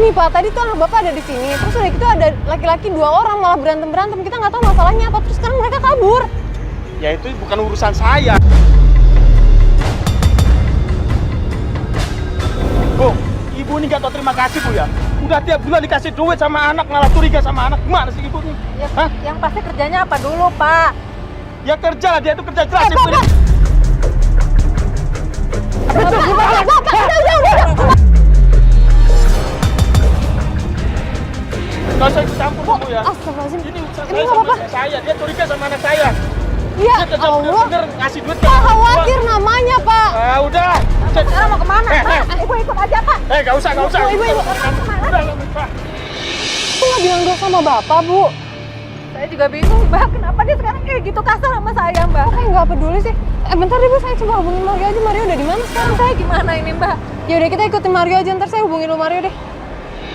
Gini Pak, tadi tuh anak Bapak ada di sini, terus udah gitu ada laki-laki 2 orang malah berantem-berantem. Kita nggak tahu masalahnya apa, terus sekarang mereka kabur. Ya itu bukan urusan saya. Bu, ibu ini gak tahu terima kasih Bu ya. Udah tiap bulan dikasih duit sama anak, malah curiga sama anak. Gimana sih ibu nih? Ya, Hah? yang pasti kerjanya apa dulu, Pak? Ya kerja lah, dia itu kerja jelas. Bapak! Bapak, udah. Gak usah ikut campur Bu ya. Astagfirullahaladzim. Ini urusan Ini saya nggak sama apa-apa. istri saya. Dia curiga sama anak saya. Ya Dia kerja Allah. bener-bener ngasih duit ke Pak, orang tua. khawatir namanya Pak. Ah, udah. Sekarang mau kemana? Eh. Ibu ikut aja, Pak. Gak usah. Ibu. Udah, Pak. Aku nggak bilang dua sama Bapak, Bu. Saya juga bingung, Mbak. Kenapa dia sekarang kayak gitu kasar sama saya, Mbak? Kayak nggak peduli sih. Bentar deh Bu, saya coba hubungin Mario aja. Mario udah di mana sekarang? Saya gimana ini, Mbak? Ya udah kita ikutin Mario aja, ntar saya hubungin lu Mario deh.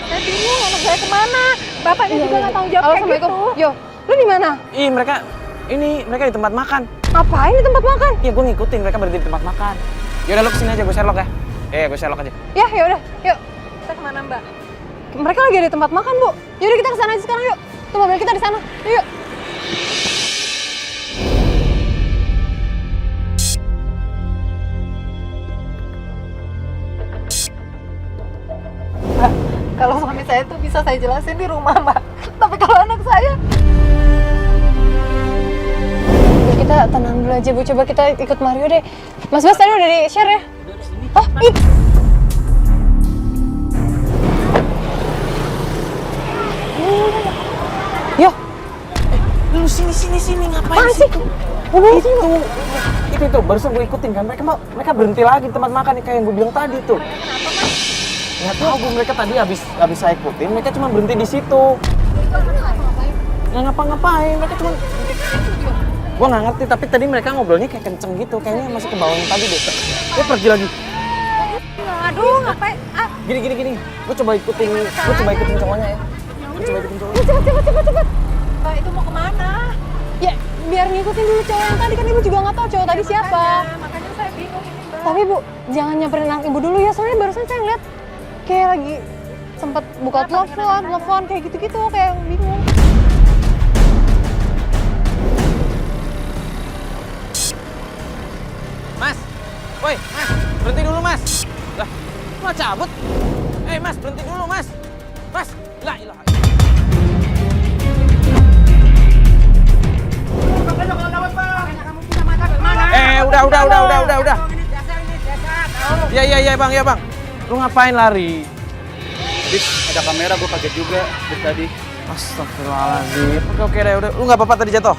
Saya bingung, anak saya kemana? Bapaknya juga nggak tanggung jawab Halo, kayak gitu. Assalamualaikum. Yo, lu di mana? Ih, mereka di tempat makan. Ngapain di tempat makan? Iya, gue ngikutin mereka berhenti di tempat makan. Yaudah lu kesini aja, gue Sherlock ya. Gue Sherlock aja. Ya udah, yuk. Kita kemana, Mbak? Mereka lagi ada di tempat makan, Bu. Yaudah kita kesana aja sekarang, yuk. Tuh mobil kita di sana. Yuk. Mbak, kalau suami saya tuh bisa saya jelasin di rumah, Mbak. Tapi kalau anak saya... Ya, kita tenang dulu aja, Bu. Coba kita ikut Mario deh. Mas Bas tadi udah di-share ya? Oh, ih. Yo, Lu sini ngapain apaan sih? Itu barusan gue ikutin kan. Mereka berhenti lagi di tempat makan kayak yang gue bilang tadi tuh. Nggak tahu Bu, mereka tadi habis saya ikutin, mereka cuma berhenti di situ. Nggak ngapa-ngapain, mereka cuma gue nggak ngerti, tapi tadi mereka ngobrolnya kayak kenceng gitu, kayaknya masih ke bawah yang tadi deh. Dia pergi lagi. Aduh, ngapain? Gini. Gue coba ikutin cowoknya ya. Gue coba ikutin cowoknya. Cepet. Mbak, itu mau kemana? Ya, biar ngikutin dulu cowok yang tadi. Kan Ibu juga nggak tahu cowok tadi siapa. Makanya saya bingung ini, Mbak. Tapi Bu, jangan nyamperin anak Ibu dulu ya. Soalnya barusan saya ngeliat kayak lagi sempat buka telepon kayak gitu-gitu. Kayak bingung. Mas, woi, Mas, berhenti dulu Mas. Lah, mau cabut? Mas, berhenti dulu Mas. Mas, la ilaha. Udah. Ya bang. Lu ngapain lari? Bis, ada kamera gue kaget juga dari tadi. Astagfirullahaladzim. Oke deh, udah. Lu nggak apa-apa tadi jatuh?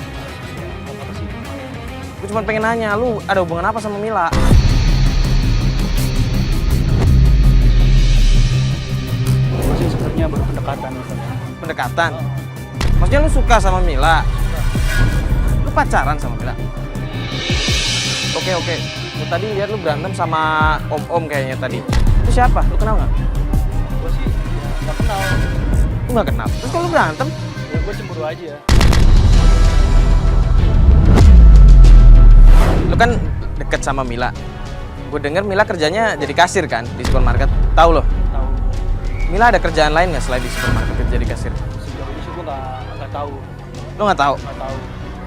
Gue cuma pengen nanya, lu ada hubungan apa sama Mila? Masih sepertinya baru pendekatan. Pendekatan? Maksudnya lu suka sama Mila? Lu pacaran sama Mila? Oke. Lu tadi lihat lu berantem sama om-om kayaknya tadi. Itu siapa? Lu kenal nggak? Gue sih nggak kenal. Lu nggak kenal? Terus kalau lu berantem? Ya gue cemburu aja. Lu kan deket sama Mila. Gue denger Mila kerjanya jadi kasir kan di supermarket. Tahu lo? Tahu. Mila ada kerjaan lain nggak selain di supermarket jadi kasir? Sejauh ini sih gue nggak tahu. Lo nggak tahu? Nggak tahu.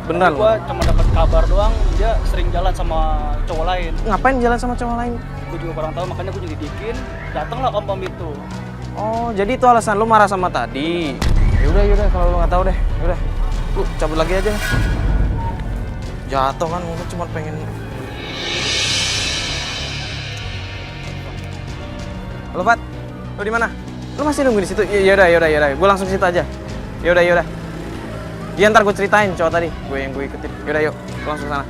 Beneran Gue lo? cuma dapat kabar doang dia sering jalan sama cowok lain. Ngapain jalan sama cowok lain? Gue juga kurang tahu makanya gue nyelidikin. Datanglah om itu. Oh, jadi itu alasan lu marah sama tadi. Yaudah kalau lu nggak tahu deh. Yaudah, lu cabut lagi aja. Jatuh kan, gue cuma pengen. Halo Pat, lu di mana? Lu masih nunggu di situ? Yaudah. Gue langsung ke situ aja. Yaudah. Dia ntar gue ceritain cowok tadi, gue yang gue ikutin. Yaudah yuk, gue langsung sana.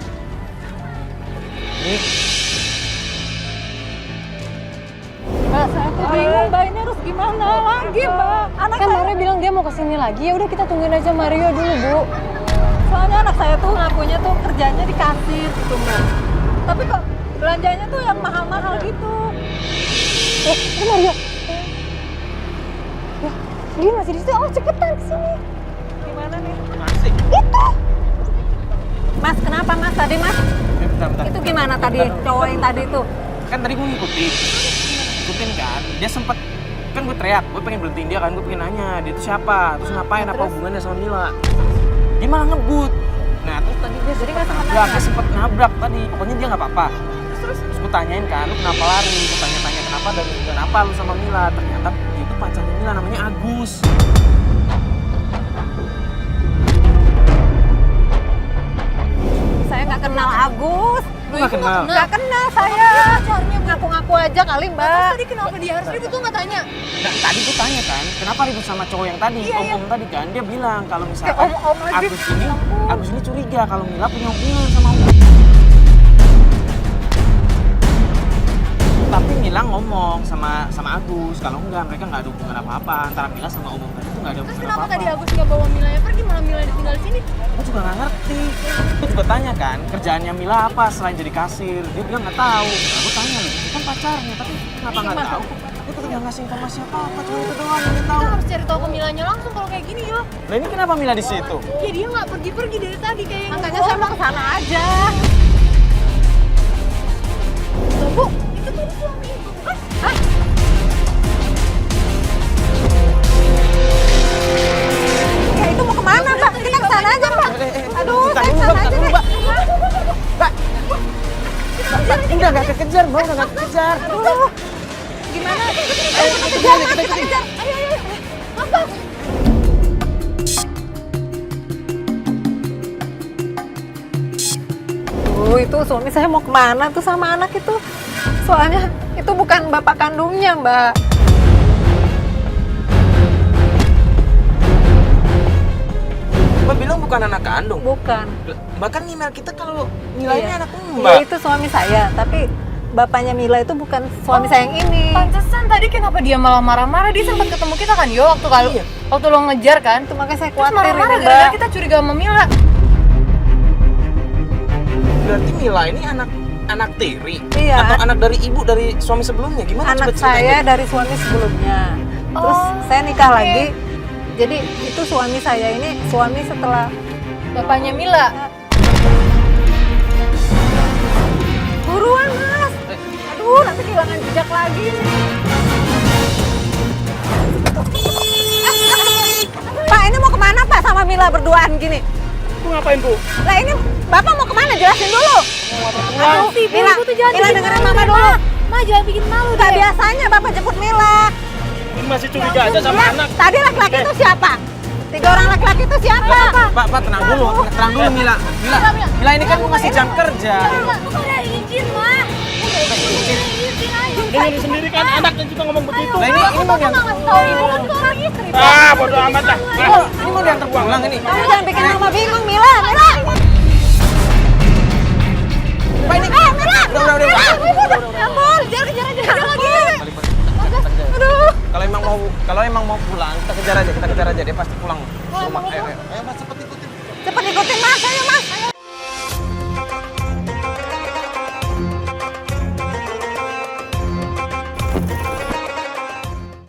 Ini Mbak, saya tuh bingung, Mbak. Ini harus gimana lagi, Mbak? Anak Kan saya, Mario bilang dia mau kesini lagi. Ya udah kita tungguin aja Mario dulu, Bu. soalnya anak saya tuh ngakunya tuh kerjanya di kasir gitu, Mbak. Tapi kok belanjanya tuh yang mahal-mahal gitu. Itu Mario. Ya, dia masih di situ. Oh, cepetan kesini. Gimana nih? masih. Itu. Mas, kenapa Mas tadi, Mas? Bentar. Itu gimana tadi cowok yang tadi tuh? Kan tadi gue ngikutin kan. Dia sempet kan gue teriak, gue pengen berhentiin dia kan, gue pengen nanya dia itu siapa, terus ngapain, apa hubungannya sama Mila. Dia malah ngebut. Nah terus tadi dia Jadi nggak sempat nggak nanya? sempet nabrak tadi, pokoknya dia nggak apa-apa. Terus gue tanyain kan, lu kenapa lari? Gue tanya-tanya kenapa dan kenapa lu sama Mila. Ternyata dia itu pacarnya Mila, namanya Agus. Saya nggak kenal Agus. Lu nggak kenal? Nggak kenal saya. Ngaku-ngaku aja kali Mbak. Tadi kenapa dia harus ribut tuh nggak tanya? Nah, tadi gue tanya kan, kenapa ribut sama cowok yang tadi, om-om tadi kan, dia bilang kalau misalkan om-om lagi. Agus ini curiga kalau Mila punya hubungan sama om. Tapi Mila ngomong sama Agus, kalau enggak mereka nggak ada hubungan apa-apa antara Mila sama om tadi itu nggak ada Terus hubungan kenapa apa-apa. tadi Agus nggak bawa Milanya pergi, malah Mila ditinggal di sini? Gue juga nggak ngerti. Gue juga tanya kan, kerjaannya Mila apa selain jadi kasir? Dia bilang nggak tahu. Nah, gue tanya loh, itu kan pacarnya, tapi kenapa nggak tahu? Dia tetap nggak ngasih informasi apa-apa, cuma itu doang yang dia tahu. Kita harus cari tahu ke Milanya langsung kalau kayak gini, yo. Lah ini kenapa Mila di situ? Ya dia nggak pergi-pergi dari tadi kayak yang Makanya saya mau ke sana aja. Loh, Bu, itu tadi suami ibu. Hah? Ya itu mau kemana Mbak? Kita ke sana aja Mbak. Aduh, saya ke sana aja deh. Mbak, udah nggak kekejar, Mbak, udah nggak kekejar. Aduh, gimana? Ayo kita kejar, kita kejar. Ayo. Apa? Itu suami saya mau kemana tuh sama anak itu? Soalnya itu bukan bapak kandungnya, Mbak. Mbak bilang bukan anak kandung. Bukan. Bahkan email kita kalau nilainya anak Iya, Mbak. itu suami saya, tapi bapaknya Mila itu bukan suami saya yang ini. Pantesan tadi kenapa dia malah marah-marah? Dia sempat ketemu kita kan, yo, waktu lo ngejar kan? Itu makanya saya Terus khawatir marah-marah ini, gara-gara Mbak. kita curiga sama Mila. Berarti Mila ini anak tiri? Iya. Atau anak dari ibu dari suami sebelumnya? Gimana? Anak Coba ceritain saya deh. dari suami sebelumnya. Terus saya nikah lagi. Jadi itu suami saya ini suami setelah Bapaknya Mila. buruan Mas. Aduh, nanti kehilangan jejak lagi nih. Pak, ini mau kemana Pak sama Mila berduaan gini? Lu ngapain, Bu? Lah ini Bapak mau kemana? Jelasin dulu. Aduh, sih, Bu, Mila, ibu tuh jangan Mila bikin dengerin malu Mama deh, dulu. Ma, jangan bikin malu Gak deh. biasanya Bapak jemput Mila. Ini masih curiga aja sama Ya, anak. tadi laki-laki itu siapa? 3 orang laki-laki itu siapa? Pak, tenang dulu Mila. Mila ini kan masih jam kerja. Bukan ada izin, Ma. Dengar sendiri kan anak dan juga ngomong begitu. Nah ini mau diantar. Tahu ibu kan tuh orang istri. Ah, bodo amat lah. Ah. Ini mau diantar pulang ini. Kamu jangan bikin Mama bingung, Mila. Mila. Pak ini. Mila. Udah. Ampun, jangan kejar lagi. Kalau emang mau pulang, kita kejar aja dia pasti pulang.